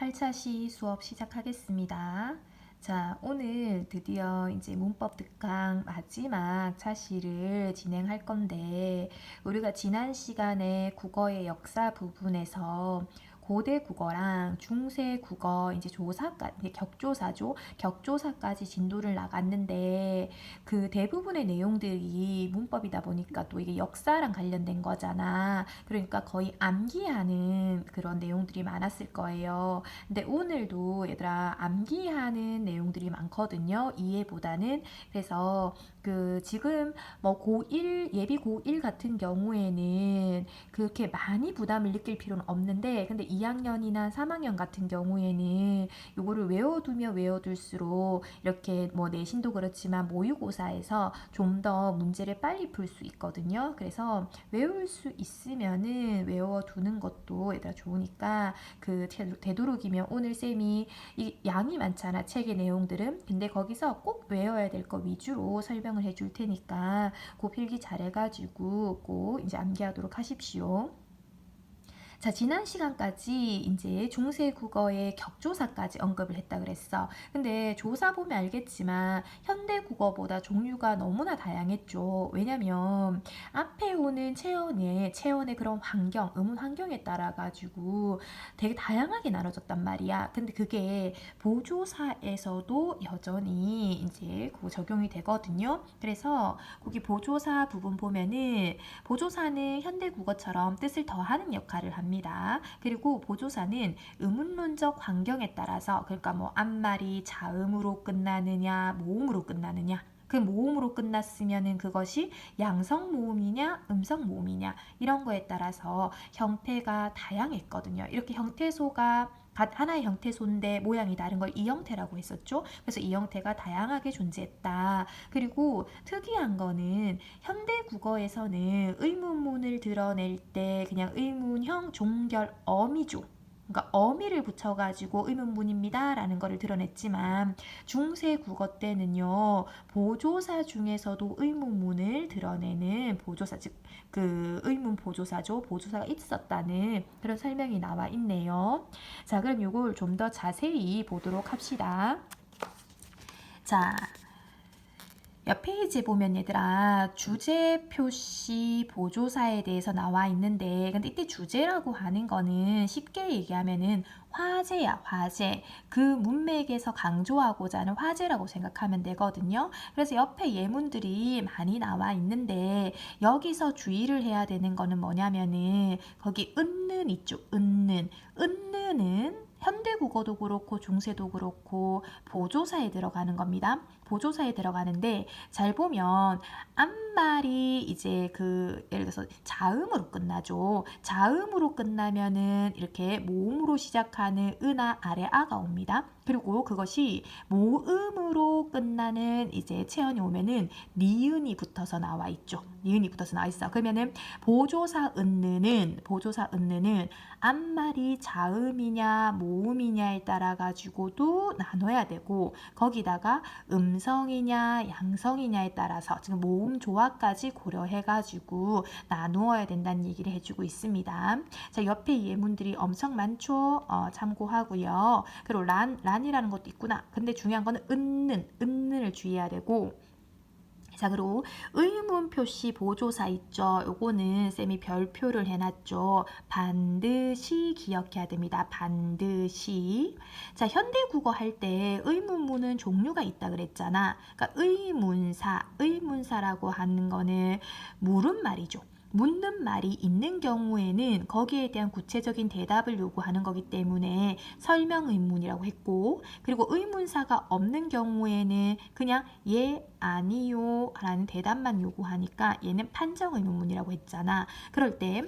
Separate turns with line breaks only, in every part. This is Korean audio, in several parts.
8차 시 수업 시작하겠습니다. 자, 오늘 드디어 이제 문법 특강 마지막 차시를 진행할 건데, 우리가 지난 시간에 국어의 역사 부분에서 고대 국어랑 중세 국어 이제 조사까지, 이제 격조사죠. 격조사까지 진도를 나갔는데, 그 대부분의 내용들이 문법이다 보니까 또 이게 역사랑 관련된 거잖아. 그러니까 거의 암기하는 그런 내용들이 많았을 거예요. 근데 오늘도 얘들아 암기하는 내용들이 많거든요. 이해보다는. 그래서 그 지금 뭐 고1 예비 고1 같은 경우에는 그렇게 많이 부담을 느낄 필요는 없는데, 근데 2학년이나 3학년 같은 경우에는 요거를 외워두면 외워둘수록 이렇게 뭐 내신도 그렇지만 모의고사에서 좀 더 문제를 빨리 풀 수 있거든요. 그래서 외울 수 있으면은 외워두는 것도 얘들아 좋으니까 그 되도록이면 오늘 쌤이 이 양이 많잖아, 책의 내용들은. 근데 거기서 꼭 외워야 될 거 위주로 설명을 해줄 테니까 그 필기 잘해가지고 꼭 이제 암기하도록 하십시오. 자, 지난 시간까지 이제 중세 국어의 격조사까지 언급을 했다 그랬어. 근데 조사 보면 알겠지만 현대 국어보다 종류가 너무나 다양했죠. 왜냐면 앞에 오는 체언의 그런 환경, 음운 환경에 따라 가지고 되게 다양하게 나눠졌단 말이야. 근데 그게 보조사에서도 여전히 이제 그 적용이 되거든요. 그래서 거기 보조사 부분 보면은 보조사는 현대 국어처럼 뜻을 더하는 역할을 합니다. 그리고 보조사는 의문론적 환경에 따라서, 그러니까 뭐 앞말이 자음으로 끝나느냐 모음으로 끝나느냐, 그 모음으로 끝났으면은 그것이 양성 모음이냐 음성 모음이냐, 이런 거에 따라서 형태가 다양했거든요. 이렇게 형태소가 하나의 형태소인데 모양이 다른 걸 이형태라고 했었죠. 그래서 이 형태가 다양하게 존재했다. 그리고 특이한 거는 현대 국어에서는 의문문을 드러낼 때 그냥 의문형 종결 어미죠. 그러니까 어미를 붙여가지고 의문문입니다 라는 거를 드러냈지만, 중세 국어 때는요 보조사 중에서도 의문문을 드러내는 보조사, 즉 그 의문 보조사죠, 보조사가 있었다는 그런 설명이 나와 있네요. 자, 그럼 이걸 좀 더 자세히 보도록 합시다. 자, 옆 페이지에 보면 얘들아 주제 표시 보조사에 대해서 나와 있는데, 근데 이때 주제라고 하는 거는 쉽게 얘기하면은 화제야, 화제. 그 문맥에서 강조하고자 하는 화제라고 생각하면 되거든요. 그래서 옆에 예문들이 많이 나와 있는데, 여기서 주의를 해야 되는 거는 뭐냐면은 거기 은는 있죠. 은는은 현대국어도 그렇고 중세도 그렇고 보조사에 들어가는 겁니다. 보조사에 들어가는데, 잘 보면 앞말이 이제 그 예를 들어서 자음으로 끝나죠. 자음으로 끝나면은 이렇게 모음으로 시작하는 으나 아래 아가 옵니다. 그리고 그것이 모음으로 끝나는 이제 체언이 오면은 니은이 붙어서 나와 있죠. 니은이 붙어서 나와 있어. 그러면은 보조사 은느는 앞말이 자음이냐 모음이냐에 따라 가지고도 나눠야 되고, 거기다가 음성이냐 양성이냐에 따라서 지금 모음 조화까지 고려해 가지고 나누어야 된다는 얘기를 해주고 있습니다. 자, 옆에 예문들이 엄청 많죠. 참고하고요. 그리고 란이라는 것도 있구나. 근데 중요한 거는 은는을 주의해야 되고, 자, 그리고 의문 표시 보조사 있죠. 요거는 쌤이 별표를 해놨죠. 반드시 기억해야 됩니다. 반드시. 자, 현대국어 할 때 의문문은 종류가 있다 그랬잖아. 그러니까 의문사라고 하는 거는 물은 말이죠. 묻는 말이 있는 경우에는 거기에 대한 구체적인 대답을 요구하는 거기 때문에 설명 의문이라고 했고, 그리고 의문사가 없는 경우에는 그냥 예, 아니요 라는 대답만 요구하니까 얘는 판정 의문문이라고 했잖아. 그럴 때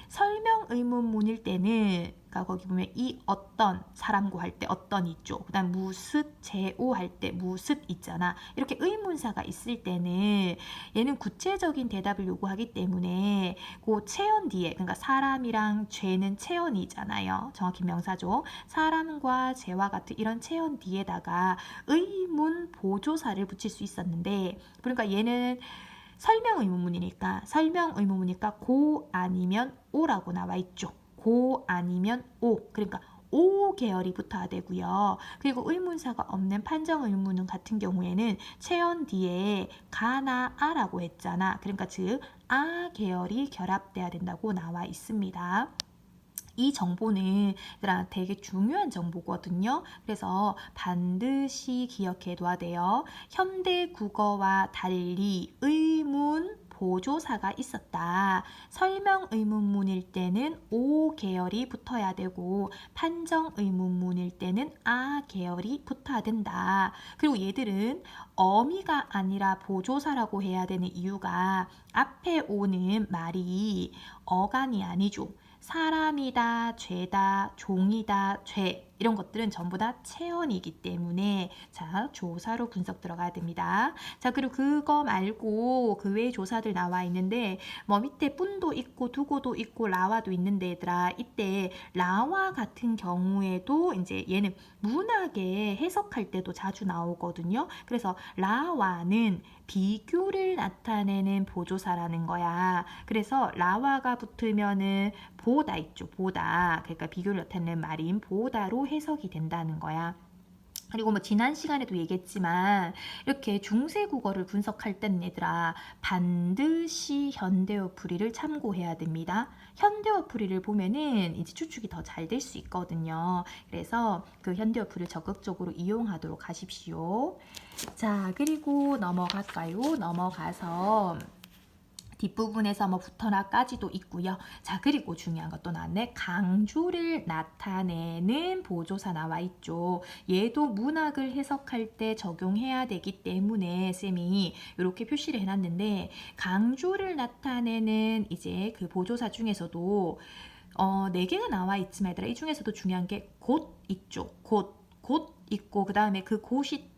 설명 의문문일 때는, 그러니까 거기 보면 이 어떤 사람고 할 때 어떤 있죠. 그 다음 무슨 제오 할 때 무슨 있잖아. 이렇게 의문사가 있을 때는 얘는 구체적인 대답을 요구하기 때문에 그 체언 뒤에, 그러니까 사람이랑 죄는 체언이잖아요. 정확히 명사죠. 사람과 죄와 같은 이런 체언 뒤에다가 의문 보조사를 붙일 수 있었는데, 그러니까 얘는 설명 의문문이니까 고 아니면 오라고 나와 있죠. 고 아니면 오. 그러니까 오 계열이 붙어야 되고요. 그리고 의문사가 없는 판정 의문문 같은 경우에는 체언 뒤에 가나 아라고 했잖아. 그러니까 즉 아 계열이 결합돼야 된다고 나와 있습니다. 이 정보는 얘들아 되게 중요한 정보거든요. 그래서 반드시 기억해 둬야 돼요. 현대 국어와 달리 의문 보조사가 있었다. 설명 의문문일 때는 오 계열이 붙어야 되고 판정 의문문일 때는 아 계열이 붙어야 된다. 그리고 얘들은 어미가 아니라 보조사라고 해야 되는 이유가 앞에 오는 말이 어간이 아니죠. 사람이다, 죄다, 종이다, 죄 이런 것들은 전부 다 체언이기 때문에 자 조사로 분석 들어가야 됩니다. 자 그리고 그거 말고 그 외에 조사들 나와 있는데 뭐 밑에 뿐도 있고 두고도 있고 라와도 있는데 얘들아 이때 라와 같은 경우에도 이제 얘는 문학에 해석할 때도 자주 나오거든요. 그래서 라와는 비교를 나타내는 보조사라는 거야. 그래서 라와가 붙으면은 보다 있죠. 보다. 그러니까 비교를 나타내는 말인 보다로 해석이 된다는 거야. 그리고 뭐 지난 시간에도 얘기했지만 이렇게 중세 국어를 분석할 땐 얘들아 반드시 현대어 풀이를 참고해야 됩니다. 현대어 풀이를 보면은 이제 추측이 더 잘 될 수 있거든요. 그래서 그 현대어 풀이를 적극적으로 이용하도록 하십시오. 자, 그리고 넘어갈까요? 넘어가서 뒷부분에서 뭐 붙어나까지도 있고요. 자 그리고 중요한 것도 나왔네. 강조를 나타내는 보조사 나와 있죠. 얘도 문학을 해석할 때 적용해야 되기 때문에 쌤이 이렇게 표시를 해놨는데 강조를 나타내는 이제 그 보조사 중에서도 4개가 나와 있지만 얘들아 이 중에서도 중요한 게 곧 있죠. 곧 있고 그 다음에 그 곳이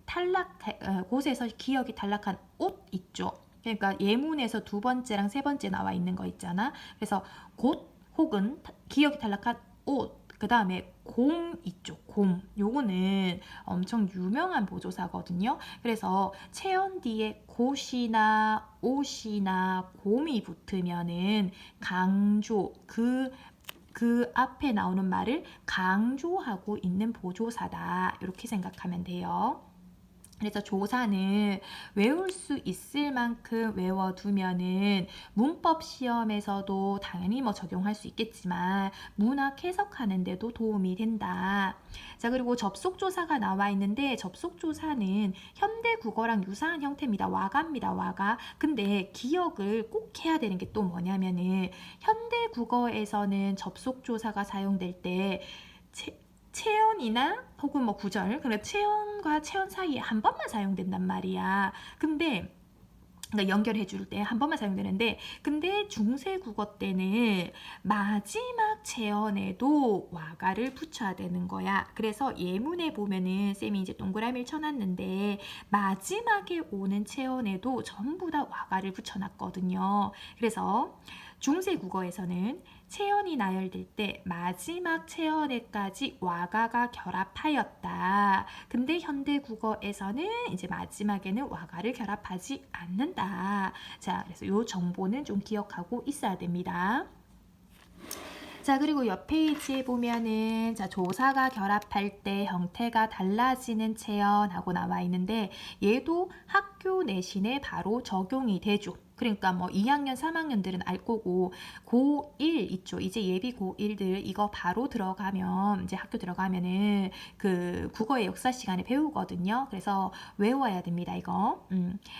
곳에서 기억이 탈락한 옷 있죠. 그러니까 예문에서 두 번째랑 세 번째 나와 있는 거 있잖아. 그래서 곧 혹은 기억이 탈락한 옷, 그 다음에 곰 있죠. 곰. 요거는 엄청 유명한 보조사거든요. 그래서 체언 뒤에 곧이나 옷이나 곰이 붙으면은 강조, 그 앞에 나오는 말을 강조하고 있는 보조사다. 이렇게 생각하면 돼요. 그래서 조사는 외울 수 있을 만큼 외워두면은 문법 시험에서도 당연히 뭐 적용할 수 있겠지만 문학 해석하는 데도 도움이 된다. 자 그리고 접속조사가 나와 있는데 접속조사는 현대 국어랑 유사한 형태입니다. 와가입니다. 와가. 근데 기억을 꼭 해야 되는 게 또 뭐냐면은 현대 국어에서는 접속조사가 사용될 때 체언이나 혹은 뭐 구절, 그러니까 체언과 체언 사이에 한 번만 사용된단 말이야. 근데 그러니까 연결해 줄 때 한 번만 사용되는데 근데 중세 국어 때는 마지막 체언에도 와가를 붙여야 되는 거야. 그래서 예문에 보면은 쌤이 이제 동그라미를 쳐놨는데 마지막에 오는 체언에도 전부 다 와가를 붙여놨거든요. 그래서 중세 국어에서는 체언이 나열될 때 마지막 체언에까지 와가가 결합하였다. 근데 현대 국어에서는 이제 마지막에는 와가를 결합하지 않는다. 자, 그래서 이 정보는 좀 기억하고 있어야 됩니다. 자 그리고 옆 페이지에 보면은 자 조사가 결합할 때 형태가 달라지는 체언하고 나와 있는데 얘도 학교 내신에 바로 적용이 되죠. 그러니까 뭐 2학년, 3학년들은 알 거고 고1 있죠. 이제 예비 고1들 이거 바로 들어가면 이제 학교 들어가면은 그 국어의 역사 시간에 배우거든요. 그래서 외워야 됩니다. 이거.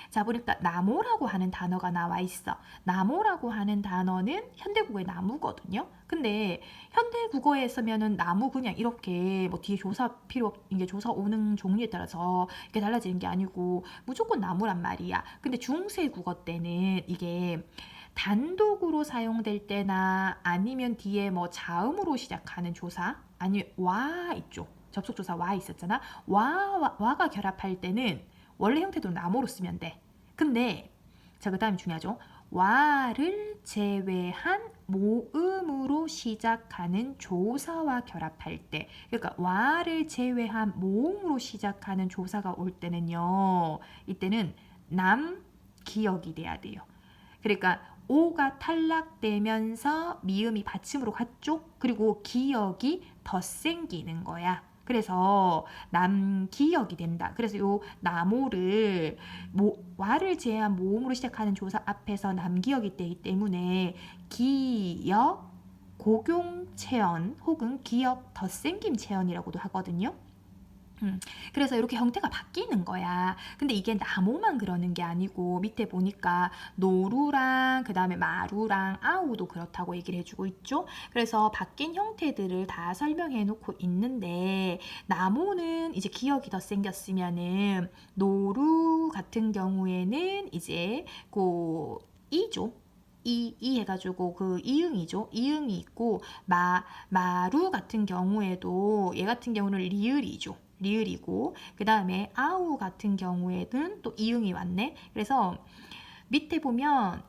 자 보니까 나무라고 하는 단어가 나와 있어. 나무라고 하는 단어는 현대국어의 나무거든요. 근데 현대 국어에 쓰면은 나무 그냥 이렇게 뭐 뒤에 조사 필요 이게 조사 오는 종류에 따라서 이게 달라지는 게 아니고 무조건 나무란 말이야. 근데 중세 국어 때는 이게 단독으로 사용될 때나 아니면 뒤에 뭐 자음으로 시작하는 조사 아니면 와 있죠. 접속조사 와 있었잖아. 와가 결합할 때는 원래 형태도 나무로 쓰면 돼. 근데 자 그 다음에 중요하죠. 와를 제외한 모음으로 시작하는 조사와 결합할 때 그러니까 와를 제외한 모음으로 시작하는 조사가 올 때는요. 이때는 남 기억이 돼야 돼요. 그러니까 오가 탈락되면서 미음이 받침으로 갔죠. 그리고 기억이 더 생기는 거야. 그래서 남기역이 된다. 그래서 요 나모를 와를 제외한 모음으로 시작하는 조사 앞에서 남기역이 되기 때문에 기역, 고경체언 혹은 기역 덧생김 체언이라고도 하거든요. 그래서 이렇게 형태가 바뀌는 거야. 근데 이게 나모만 그러는 게 아니고 밑에 보니까 노루랑 그 다음에 마루랑 아우도 그렇다고 얘기를 해주고 있죠. 그래서 바뀐 형태들을 다 설명해 놓고 있는데 나모는 이제 기억이 더 생겼으면은 노루 같은 경우에는 이제 그 이죠. 이 해가지고 그 이응이죠. 이응이 있고 마루 같은 경우에도 얘 같은 경우는 리을이죠. 리을이고 그 다음에 아우 같은 경우에는 또 이응이 왔네. 그래서 밑에 보면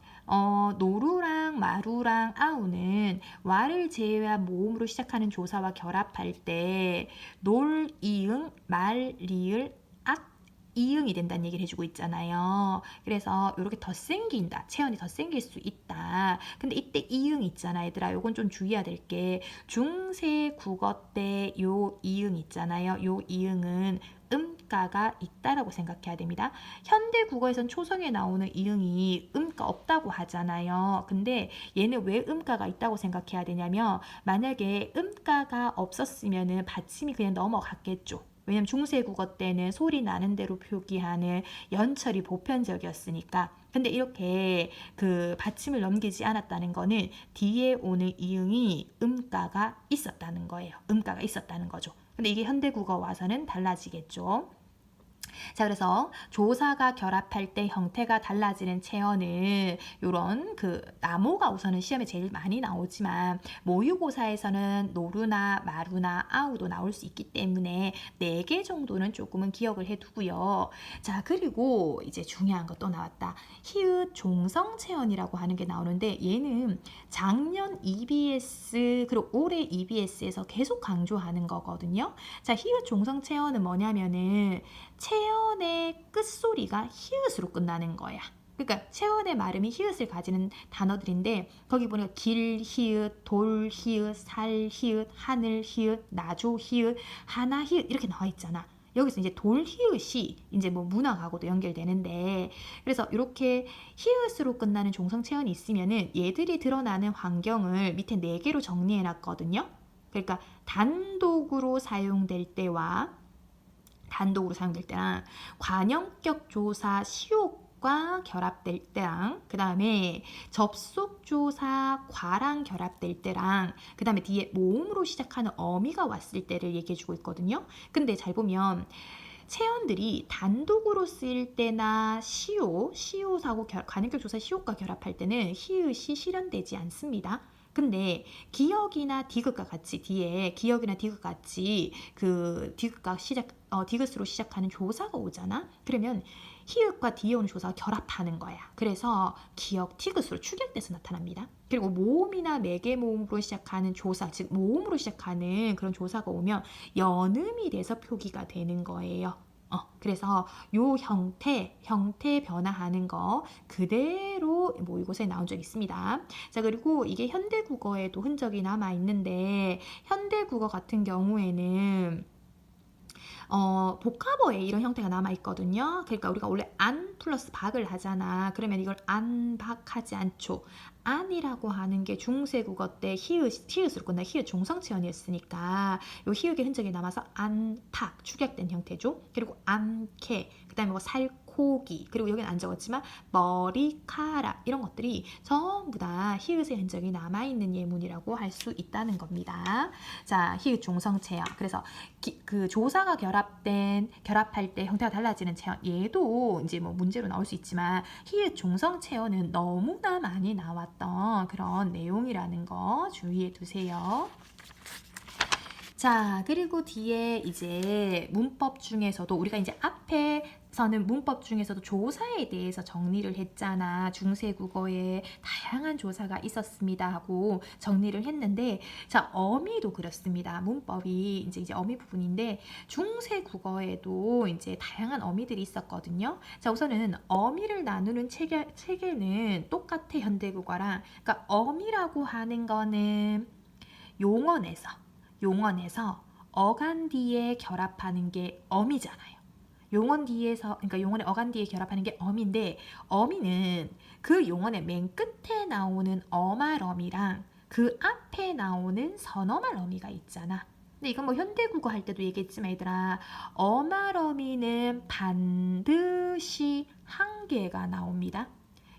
노루랑 마루랑 아우는 와를 제외한 모음으로 시작하는 조사와 결합할 때 놀, 이응, 말, 리을, 악, 이응이 된다는 얘기를 해주고 있잖아요. 그래서 이렇게 더 생긴다. 체언이 더 생길 수 있다. 근데 이때 이응 있잖아, 얘들아. 요건 좀 주의해야 될 게 중세 국어 때 요 이응 있잖아요. 요 이응은 음가가 있다라고 생각해야 됩니다. 현대 국어에선 초성에 나오는 이응이 음가 없다고 하잖아요. 근데 얘는 왜 음가가 있다고 생각해야 되냐면 만약에 음가가 없었으면은 받침이 그냥 넘어갔겠죠. 왜냐면 중세 국어 때는 소리 나는 대로 표기하는 연철이 보편적이었으니까. 근데 이렇게 그 받침을 넘기지 않았다는 거는 뒤에 오는 이응이 음가가 있었다는 거예요. 음가가 있었다는 거죠. 근데 이게 현대 국어 와서는 달라지겠죠. 자, 그래서 조사가 결합할 때 형태가 달라지는 체언은 요런 그 나모가 우선은 시험에 제일 많이 나오지만 모의고사에서는 노루나 마루나 아우도 나올 수 있기 때문에 4개 정도는 조금은 기억을 해두고요. 자, 그리고 이제 중요한 거 또 나왔다. 히읗 종성 체언이라고 하는 게 나오는데 얘는 작년 EBS 그리고 올해 EBS에서 계속 강조하는 거거든요. 자, 히읗 종성 체언은 뭐냐면은 체언의 끝소리가 히읗으로 끝나는 거야. 그러니까 체언의 말음이 히읗을 가지는 단어들인데 거기 보니까 길 히읗, 돌 히읗, 살 히읗, 하늘 히읗, 나조 히읗, 하나 히읗 이렇게 나와 있잖아. 여기서 이제 돌 히읗이 이제 뭐 문학하고도 연결되는데 그래서 이렇게 히읗으로 끝나는 종성 체언이 있으면은 얘들이 드러나는 환경을 밑에 4개로 정리해 놨거든요. 그러니까 단독으로 사용될 때와 단독으로 사용될 때랑 관형격 조사 시옷과 결합될 때랑 그 다음에 접속조사 과랑 결합될 때랑 그 다음에 뒤에 모음으로 시작하는 어미가 왔을 때를 얘기해주고 있거든요. 근데 잘 보면 체언들이 단독으로 쓰일 때나 시옷하고 관형격 조사 시옷과 결합할 때는 히읗이 실현되지 않습니다. 근데 기역이나 디귿과 같이 뒤에 기역이나 디귿 같이 그 디귿으로 시작하는 조사가 오잖아. 그러면 히읗과 뒤에 오는 조사가 결합하는 거야. 그래서 기역 디귿으로 축약돼서 나타납니다. 그리고 모음이나 매개 모음으로 시작하는 조사, 즉 모음으로 시작하는 그런 조사가 오면 연음이 돼서 표기가 되는 거예요. 그래서 요 형태 변화하는 거 그대로 모의고사에 나온 적 있습니다. 자, 그리고 이게 현대국어에도 흔적이 남아 있는데 현대국어 같은 경우에는 복합어에 이런 형태가 남아 있거든요. 그러니까 우리가 원래 안 플러스 박을 하잖아. 그러면 이걸 안박하지 않죠. 안이라고 하는 게 중세국어 때 히읗으로 끝나 히읗 종성체언이었으니까 요 히읗의 흔적이 남아서 안팍 축약된 형태죠. 그리고 암캐 그다음에 뭐 살코기 그리고 여기는 안 적었지만 머리카락 이런 것들이 전부 다 히읗의 흔적이 남아있는 예문이라고 할 수 있다는 겁니다. 자, 히읗 종성체언. 그래서 그 조사가 결합할 때 형태가 달라지는 체언 얘도 이제 뭐 문제로 나올 수 있지만 히읗 종성 체언은 너무나 많이 나왔던 그런 내용이라는 거 주의해 두세요. 자, 그리고 뒤에 이제 문법 중에서도 우리가 이제 앞에서는 문법 중에서도 조사에 대해서 정리를 했잖아. 중세국어에 다양한 조사가 있었습니다 하고 정리를 했는데 자, 어미도 그렇습니다. 문법이 이제 어미 부분인데 중세국어에도 이제 다양한 어미들이 있었거든요. 자, 우선은 어미를 나누는 체계는 똑같아 현대국어랑. 그러니까 어미라고 하는 거는 용언에서 어간 뒤에 결합하는 게 어미잖아요. 용언 뒤에서, 그러니까 용언의 어간 뒤에 결합하는 게 어미인데, 어미는 그 용언의 맨 끝에 나오는 어말어미랑 그 앞에 나오는 선어말어미가 있잖아. 근데 이건 뭐 현대국어 할 때도 얘기했지만 얘들아, 어말어미는 반드시 한 개가 나옵니다.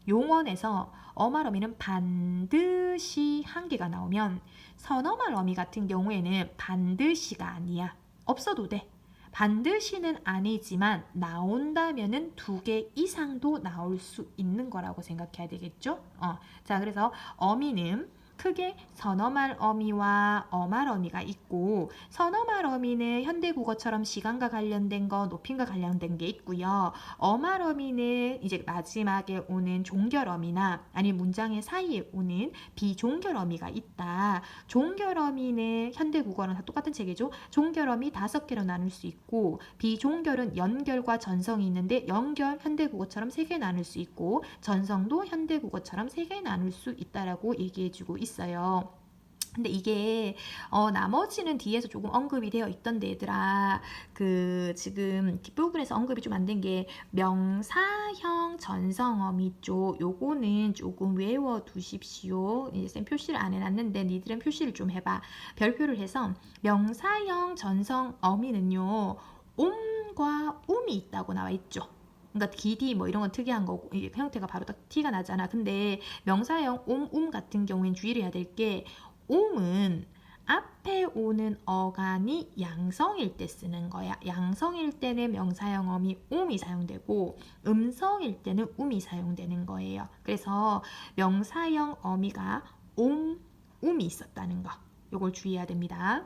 용언에서 어말어미는 반드시 한 개가 나오면 선어말어미 같은 경우에는 반드시가 아니야. 없어도 돼. 반드시는 아니지만 나온다면은 2개 이상도 나올 수 있는 거라고 생각해야 되겠죠? 자, 그래서 어미는 크게 선어말 어미와 어말 어미가 있고, 선어말 어미는 현대국어처럼 시간과 관련된 거, 높임과 관련된 게 있고요. 어말 어미는 이제 마지막에 오는 종결 어미나 아니면 문장의 사이에 오는 비종결 어미가 있다. 종결 어미는 현대국어랑 다 똑같은 체계죠. 종결 어미 5개로 나눌 수 있고, 비종결은 연결과 전성이 있는데 연결 현대국어처럼 3개 나눌 수 있고, 전성도 현대국어처럼 3개 나눌 수 있다라고 얘기해주고 있어요. 근데 이게 나머지는 뒤에서 조금 언급이 되어 있던데 얘들아, 그 지금 뒷부분에서 언급이 좀 안 된 게 명사형 전성어미 쪽, 요거는 조금 외워두십시오. 이제 쌤 표시를 안 해놨는데 니들은 표시를 좀 해봐. 별표를 해서 명사형 전성어미는요, 옴과 um이 있다고 나와 있죠. 그러니까 기디 뭐 이런 건 특이한 거고, 이게 형태가 바로 딱 티가 나잖아. 근데 명사형 옴 같은 경우엔 주의를 해야 될 게, 옴은 앞에 오는 어간이 양성일 때 쓰는 거야. 양성일 때는 명사형 어미 옴이 사용되고, 음성일 때는 um이 사용되는 거예요. 그래서 명사형 어미가 um이 있었다는 거, 요걸 주의해야 됩니다.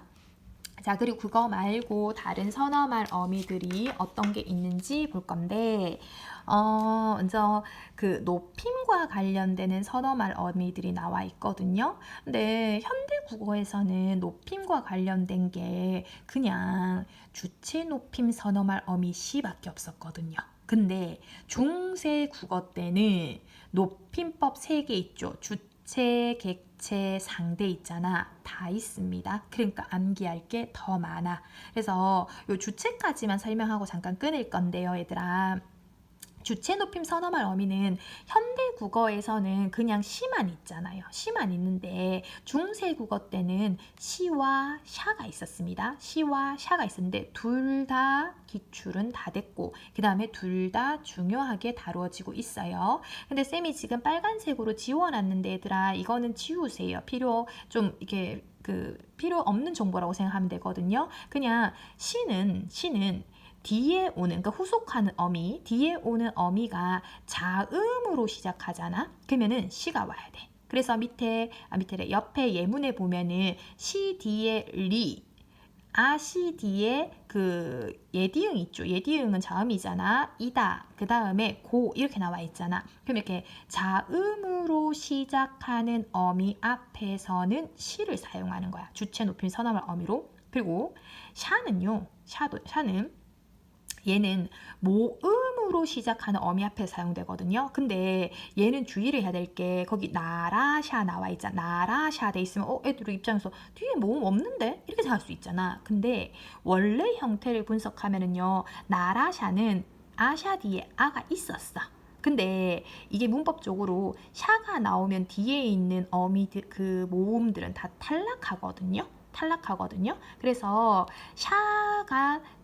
자, 그리고 그거 말고 다른 선어말 어미들이 어떤 게 있는지 볼 건데, 먼저 그 높임과 관련되는 선어말 어미들이 나와 있거든요. 근데 현대국어에서는 높임과 관련된 게 그냥 주체 높임 선어말 어미 시밖에 없었거든요. 근데 중세 국어 때는 높임법 3개 있죠. 주체, 객체, 상대 있잖아. 다 있습니다. 그러니까 암기할 게 더 많아. 그래서 요 주체까지만 설명하고 잠깐 끊을 건데요, 얘들아. 주체 높임 선어말 어미는 현대 국어에서는 그냥 시만 있잖아요. 시만 있는데 중세 국어 때는 시와 샤가 있었습니다. 시와 샤가 있었는데 둘 다 기출은 다 됐고, 그 다음에 둘 다 중요하게 다루어지고 있어요. 근데 쌤이 지금 빨간색으로 지워놨는데 얘들아, 이거는 지우세요. 좀 이렇게 필요 없는 정보라고 생각하면 되거든요. 그냥 시는 뒤에 오는, 그러니까 후속하는 어미, 뒤에 오는 어미가 자음으로 시작하잖아. 그러면은 시가 와야 돼. 그래서 옆에 예문에 보면은 시 뒤에 리, 아시 뒤에 그 예디응 있죠. 예디응은 자음이잖아. 이다, 그 다음에 고, 이렇게 나와 있잖아. 그럼 이렇게 자음으로 시작하는 어미 앞에서는 시를 사용하는 거야. 주체 높임 선어말 어미로. 그리고 샤는요, 샤는 얘는 모음으로 시작하는 어미 앞에 사용되거든요. 근데 얘는 주의를 해야 될 게, 거기 나라샤 나와 있잖아. 나라샤 돼 있으면 애들 입장에서 뒤에 모음 없는데? 이렇게 생각할 수 있잖아. 근데 원래 형태를 분석하면은요, 나라샤는 아샤 뒤에 아가 있었어. 근데 이게 문법적으로 샤가 나오면 뒤에 있는 어미들, 그 모음들은 다 탈락하거든요. 그래서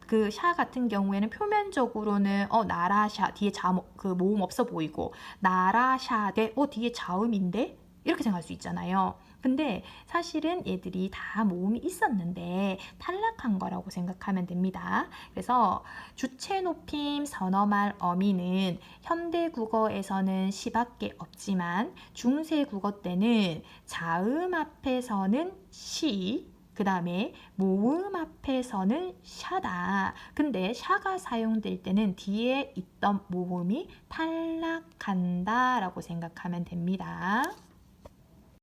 그 샤 같은 경우에는 표면적으로는 나라샤 뒤에 그 모음 없어 보이고, 나라샤 대 뒤에 자음인데 이렇게 생각할 수 있잖아요. 근데 사실은 얘들이 다 모음이 있었는데 탈락한 거라고 생각하면 됩니다. 그래서 주체 높임 선어말 어미는 현대 국어에서는 시밖에 없지만 중세 국어 때는 자음 앞에서는 시, 그 다음에 모음 앞에서는 샤다. 근데 샤가 사용될 때는 뒤에 있던 모음이 탈락한다 라고 생각하면 됩니다.